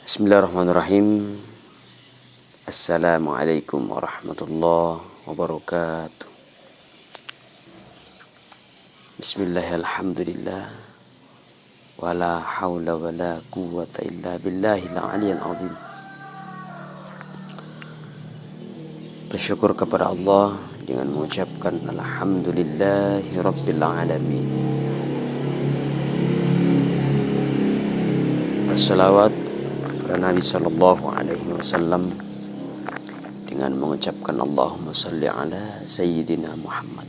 Bismillahirrahmanirrahim. Assalamualaikum warahmatullahi wabarakatuh. Bismillahirrahmanirrahim. Wala hawla wala quwwata illa billahil aliyyil azim. Bersyukur kepada Allah dengan mengucapkan alhamdulillahi rabbil alamin. Berselawat kepada Nabi sallallahu alaihi wasallam dengan mengucapkan Allahumma salli ala sayyidina Muhammad.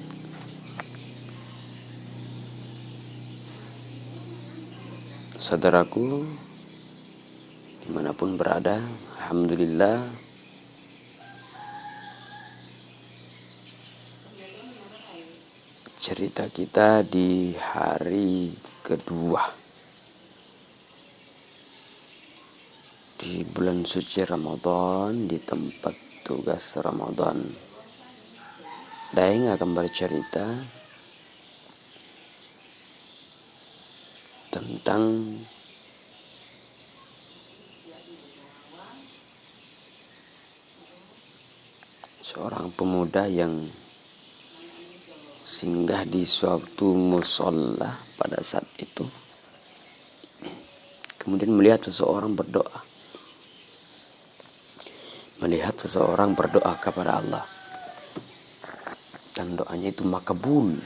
Saudaraku dimanapun berada, alhamdulillah cerita kita di hari kedua di bulan suci Ramadan, di tempat tugas Ramadan. Daeng akan bercerita tentang seorang pemuda yang singgah di suatu musholla pada saat itu, kemudian melihat seseorang berdoa kepada Allah, dan doanya itu makbul.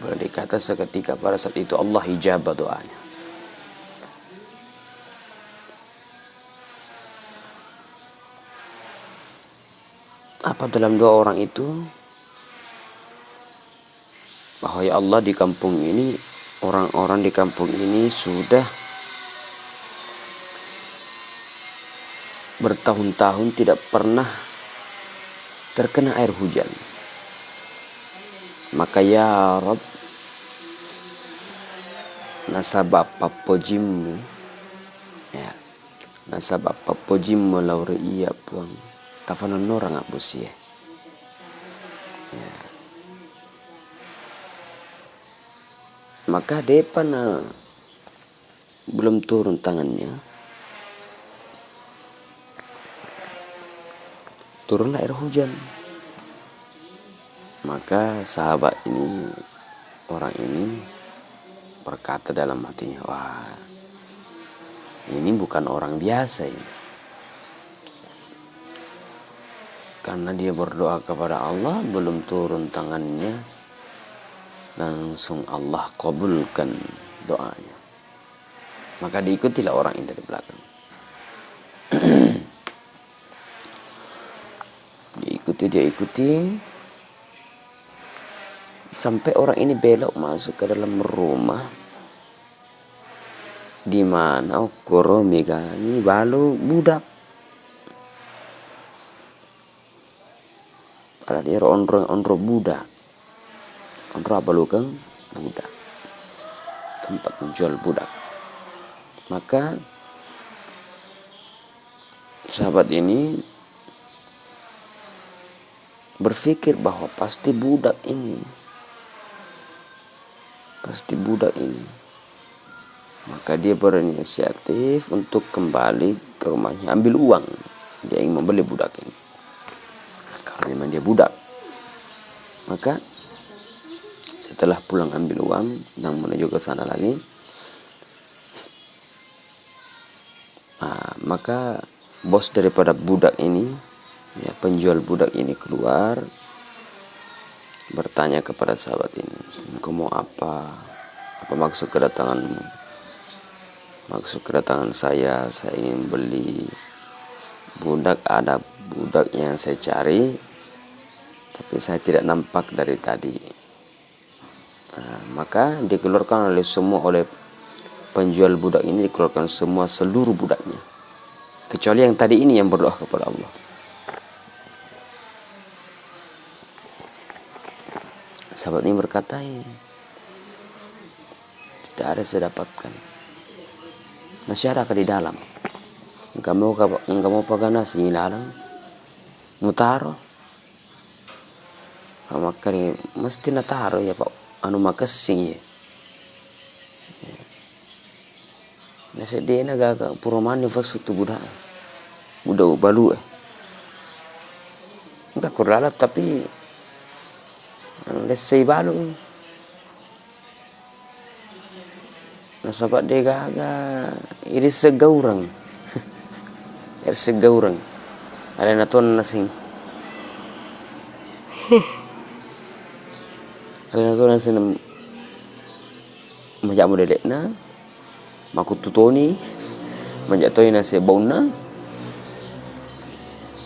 Boleh dikata seketika pada saat itu Allah ijabah doanya. Apa dalam doa orang itu? Bahwa ya Allah, di kampung ini, orang-orang di kampung ini sudah bertahun-tahun tidak pernah terkena air hujan. Maka ya Rabb, nasabah papojimmu, ya, nasabah papojimmu lauri iya puang tafanon orang abus ya. Maka depan belum turun tangannya, turunlah air hujan. Maka sahabat ini, orang ini berkata dalam hatinya, wah, ini bukan orang biasa ini. Karena dia berdoa kepada Allah, belum turun tangannya, langsung Allah kabulkan doanya. Maka diikutilah orang ini dari belakang. Dia ikuti sampai orang ini belok masuk ke dalam rumah di mana okoro megangi balu budak. Pada dia ondro budak. Ondro apa lukang budak. Tempat menjual budak. Maka sahabat ini berpikir bahwa pasti budak ini. Maka dia berinisiatif untuk kembali ke rumahnya, ambil uang. Dia ingin membeli budak ini. Kalau memang dia budak. Maka setelah pulang ambil uang dan menuju ke sana lagi, maka bos daripada budak ini, ya, penjual budak ini keluar bertanya kepada sahabat ini, engkau mau apa? Apa maksud kedatanganmu? Maksud kedatangan saya ingin beli budak. Ada budak yang saya cari, tapi saya tidak nampak dari tadi. Maka dikeluarkan oleh penjual budak ini, dikeluarkan seluruh budaknya, kecuali yang tadi ini yang berdoa kepada Allah. Sahabat ini berkata, tidak ada saya dapatkan. Masih ada di dalam. Enggak mau pakai nasi ilalang, mutaro. Maka mesti nataro ya Pak, anu makasih ya. Nasi dia na gaga puromani fasu tu budak balu enggak kurlalat tapi lesai balu nasabat dia gaga ini segaurang segaurang ada naton nasing majak modelek na makututoni majak toy na se bauna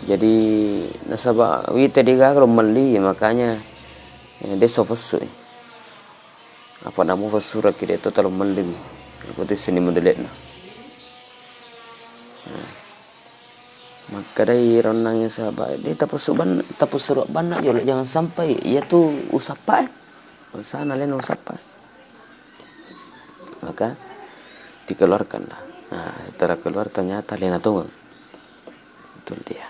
jadi nasaba wita diga kalau mali makanya dia sofas apa namu fasura kide to talo mali ko seni modelek na maka dari renangnya sahabat dia tapus suruh banyak jangan sampai ia tuh usapa sana lain usapa maka dikeluarkan lah. Nah setelah keluar ternyata Lena turun itu dia.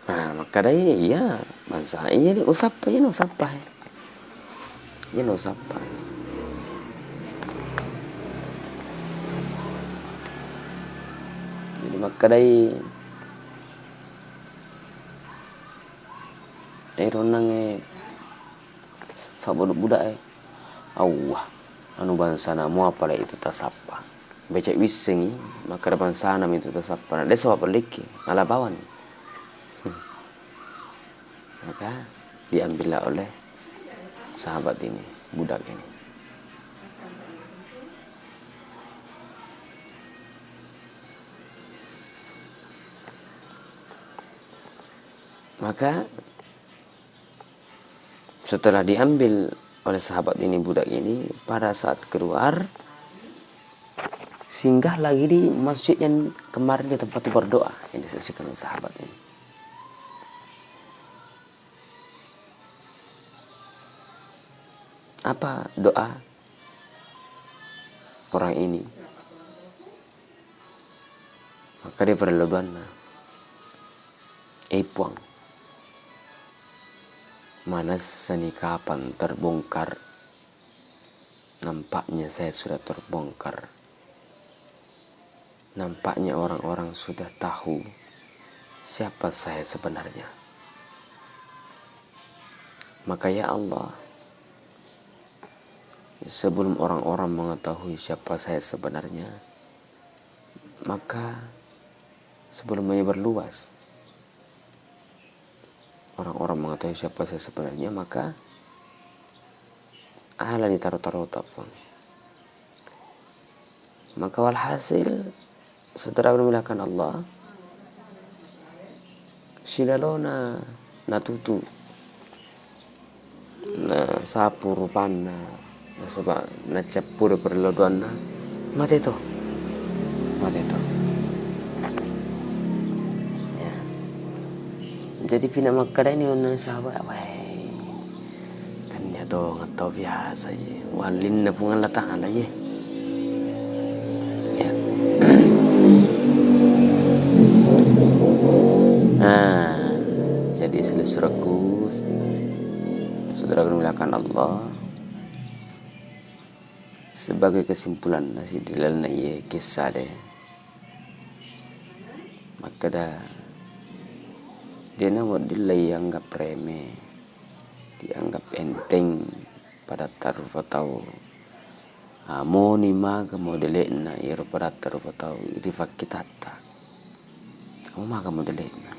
Nah maka dari ya bangsa ini usapa ini usapa jadi maka dari ronang fabulu budak Allah anu bangsa namu apalah itu tasapa becek wising maka bangsa nam itu tasapa ada sebab peliki ala bawan maka diambillah oleh sahabat ini budak ini maka setelah diambil oleh sahabat ini budak ini pada saat keluar singgah lagi di masjid yang kemarin di tempat berdoa yang disaksikan oleh sahabat ini. Apa doa orang ini? Maka dia berleluhur puang mana seni kapan terbongkar nampaknya saya sudah terbongkar nampaknya orang-orang sudah tahu siapa saya sebenarnya maka ya Allah sebelum orang-orang mengetahui siapa saya sebenarnya maka sebelum menyebar luas orang-orang mengetahui siapa saya sebenarnya maka ala ditaruh-taruh tapang maka walhasil setelah memilahkan Allah silalona natutu na sapu rupana sebab na capur perlodoana mati itu jadi pina makada ini orang sahabat tanya to ngatau biasa ye walin na pungan latangan lah ye ya nah jadi selesuraku saudara memuliakan Allah sebagai kesimpulan nasi dilal ye kisah deh maka dah dia nama dilai anggap remeh dianggap enteng pada taruh tahu amoni maga modelena iro pada taruh tahu rifakitata kamu maga modelena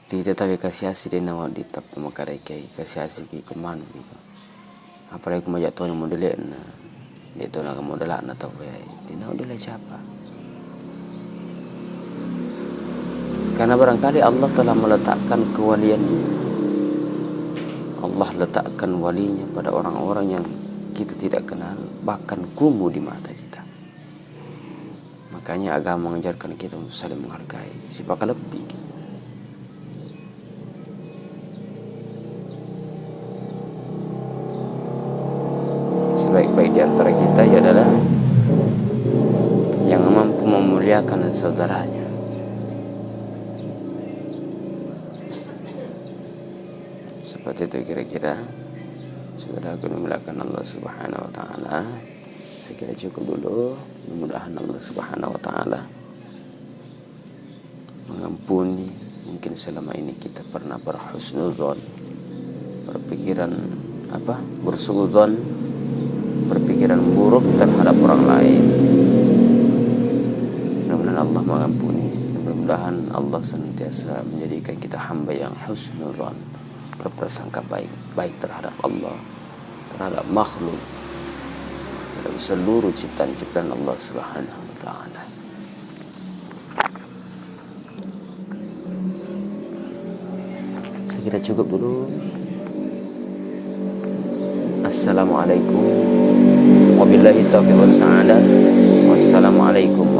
tidak tahu kasih asih dia nama di tap makare kai kasih asih ki keman gitu apalagi kumajak tuh modelena dia tuh nak modelana tahu ya dia nama dilai siapa. Karena barangkali Allah telah meletakkan kewaliannya. Allah letakkan walinya pada orang-orang yang kita tidak kenal, bahkan kumuh di mata kita. Makanya agama mengajarkan kita untuk saling menghargai, siapa lebih. Sebaik-baik di antara kita adalah yang mampu memuliakan saudaranya. Seperti itu kira-kira. saudara aku dimuliakan Allah Subhanahu wa taala. Saya kira cukup dulu. Mudah-mudahan Allah Subhanahu wa taala mengampuni. Mungkin selama ini kita pernah berhusnudzon, berpikiran bersuudzon, berpikiran buruk terhadap orang lain. Mudah-mudahan Allah mengampuni. Mudah-mudahan Allah senantiasa menjadikan kita hamba yang husnudzon, berprasangka baik terhadap Allah, terhadap makhluk, terhadap seluruh ciptaan-ciptaan Allah Subhanahu wa taala. Saya kira cukup dulu. Assalamualaikum wabillahi taufiq was sa'adah. Wassalamualaikum